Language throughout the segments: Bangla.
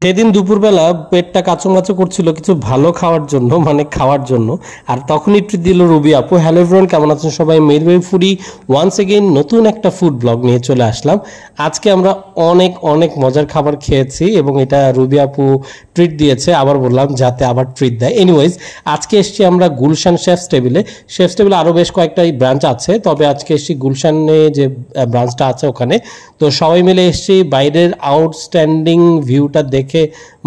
সেদিন দুপুরবেলা পেটটা কাঁচুমাচু করছিল কিছু ভালো খাওয়ার জন্য, মানে খাওয়ার জন্য। আর তখনই ট্রিট দিল রুবি আপু। হ্যালো এভরিওয়ান, কেমন আছেন সবাই? Made by foodie once again নতুন একটা ফুড ব্লগ নিয়ে চলে আসলাম। আজকে আমরা অনেক অনেক মজার খাবার খেয়েছি এবং এটা রুবি আপু ট্রিট দিয়েছে। আবার বললাম যাতে আবার ট্রিট দেয়। এনিওয়েজ, আজকে এসছি আমরা গুলশান শেফস টেবিলে। শেফস টেবিলে আরও বেশ কয়েকটা ব্রাঞ্চ আছে, তবে আজকে এসছি গুলশানে যে ব্রাঞ্চটা আছে ওখানে। তো সবাই মিলে এসছি, বাইরের আউটস্ট্যান্ডিং ভিউটা দেখে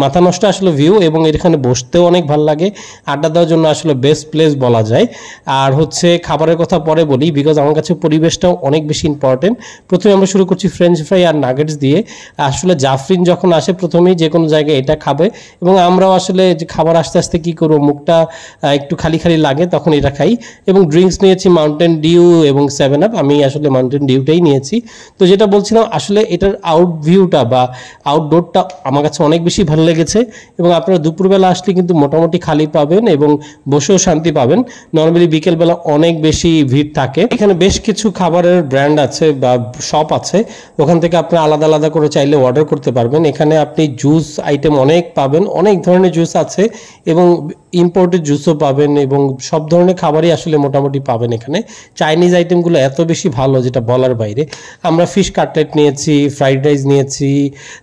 মাথা নষ্ট আসলে ভিউ, এবং এখানে বসতেও অনেক ভালো লাগে। আড্ডা দেওয়ার জন্য আসলে বেস্ট প্লেস বলা যায়। আর হচ্ছে খাবারের কথা পরে বলি, বিকজ আমার কাছে পরিবেশটাও অনেক বেশি ইম্পর্টেন্ট। প্রথমে আমরা শুরু করছি ফ্রেঞ্চ ফ্রাই আর নাগেটস দিয়ে। আসলে জাফরিন যখন আসে প্রথমেই যে কোনো জায়গায় এটা খাবে, এবং আমরাও আসলে যে খাবার আস্তে আস্তে কী করবো, মুখটা একটু খালি খালি লাগে তখন এটা খাই। এবং ড্রিঙ্কস নিয়েছি মাউন্টেন ডিউ এবং 7 আপ। আমি আসলে মাউন্টেন ডিউটাই নিয়েছি। তো যেটা বলছিলাম, আসলে এটার আউট ভিউটা বা আউটডোরটা আমার কাছে অনেক বেশি ভালো লেগেছে। এবং আপনারা দুপুরবেলা আসলে কিন্তু মোটামুটি খালি পাবেন এবং বসেও শান্তি পাবেন। নর্মালি বিকেলবেলা অনেক বেশি ভিড় থাকে। এখানে বেশ কিছু খাবারের ব্র্যান্ড আছে বা শপ আছে, ওখান থেকে আপনি আলাদা আলাদা করে চাইলে অর্ডার করতে পারবেন। এখানে আপনি জুস আইটেম অনেক পাবেন, অনেক ধরনের জুস আছে এবং ইম্পোর্টেড জুসও পাবেন, এবং সব ধরনের খাবারই আসলে মোটামুটি পাবেন এখানে। চাইনিজ আইটেমগুলো এত বেশি ভালো যেটা বলার বাইরে। আমরা ফিশ কাটলেট নিয়েছি, ফ্রাইড রাইস নিয়েছি,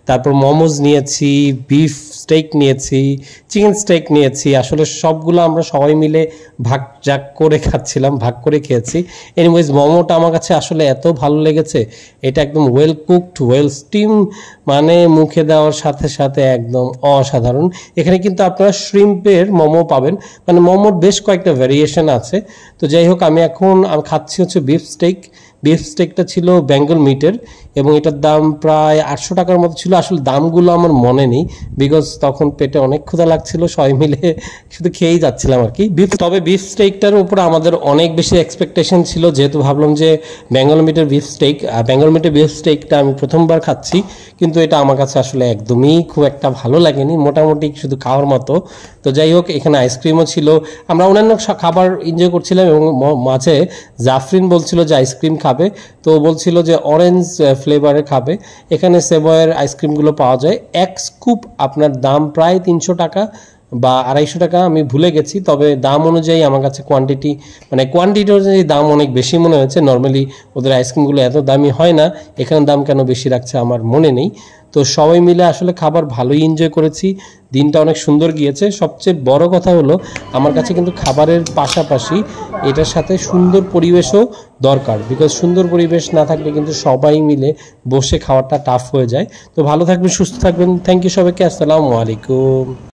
তারপর মোমোজ নিয়েছি, বিফ স্টেক নিয়েছি, চিকেন স্টেক নিয়েছি। আসলে সবগুলো আমরা সবাই মিলে ভাগ করে খাচ্ছিলাম, ভাগ করে খেয়েছি। এনিওয়েজ, মোমোটা আমার কাছে আসলে এত ভালো লেগেছে। এটা একদম ওয়েল কুকড, ওয়েল স্টিম, মানে মুখে দেওয়ার সাথে সাথে একদম অসাধারণ। এখানে কিন্তু আপনারা শ্রিম্পের মোমো পাবেন, মানে মোমোর বেশ কয়েকটা ভ্যারিয়েশন আছে। তো যাই হোক, আমি খাচ্ছি হচ্ছে বিফ স্টেক। বিফ স্টেকটা ছিল বেঙ্গল মিটের এবং এটার দাম প্রায় 800 টাকার মতো ছিল। আসলে দামগুলো আমার মনে নেই, বিকজ তখন পেটে অনেক ক্ষুধা লাগছিল, সবাই মিলে শুধু খেয়েই যাচ্ছিলাম আর কি। তবে বিফ স্টেকটার উপরে আমাদের অনেক বেশি এক্সপেকটেশন ছিল, যেহেতু ভাবলাম যে বেঙ্গল মিটের বিফ স্টেক, বেঙ্গল মিটের বিফ স্টেকটা আমি প্রথমবার খাচ্ছি, কিন্তু এটা আমার কাছে আসলে একদমই খুব একটা ভালো লাগেনি, মোটামুটি শুধু খাওয়ার মতো। তো যাই হোক, এখানে আইসক্রিমও ছিল। আমরা অন্যান্য খাবার এনজয় করছিলাম এবং মাঝে জাফরিন বলছিল যে আইসক্রিম খাবে, তো বলছিল যে অরেঞ্জ ফ্লেভারে খাবে। এখানে সেভয়ের আইসক্রিমগুলো পাওয়া যায়। এক স্কুপ আপনার দাম প্রায় 300 টাকা বা 250 টাকা, আমি ভুলে গেছি। তবে দাম অনুযায়ী আমার কাছে কোয়ান্টিটি অনুযায়ী দাম অনেক বেশি মনে হয়েছে। নর্মালি ওদের আইসক্রিমগুলো এত দামি হয় না, এখানে দাম কেন বেশি রাখছে আমার মনে নেই। তো সবাই মিলে আসলে খাবার ভালোই এনজয় করেছি, দিনটা অনেক সুন্দর গিয়েছে। সবচেয়ে বড় কথা হলো, আমার কাছে কিন্তু খাবারের পাশাপাশি এটার সাথে সুন্দর পরিবেশও দরকার, বিকজ সুন্দর পরিবেশ না থাকলে কিন্তু সবাই মিলে বসে খাওয়াটা টাফ হয়ে যায়। তো ভালো থাকবেন, সুস্থ থাকবেন। থ্যাংক ইউ সবাইকে। আসসালামু আলাইকুম।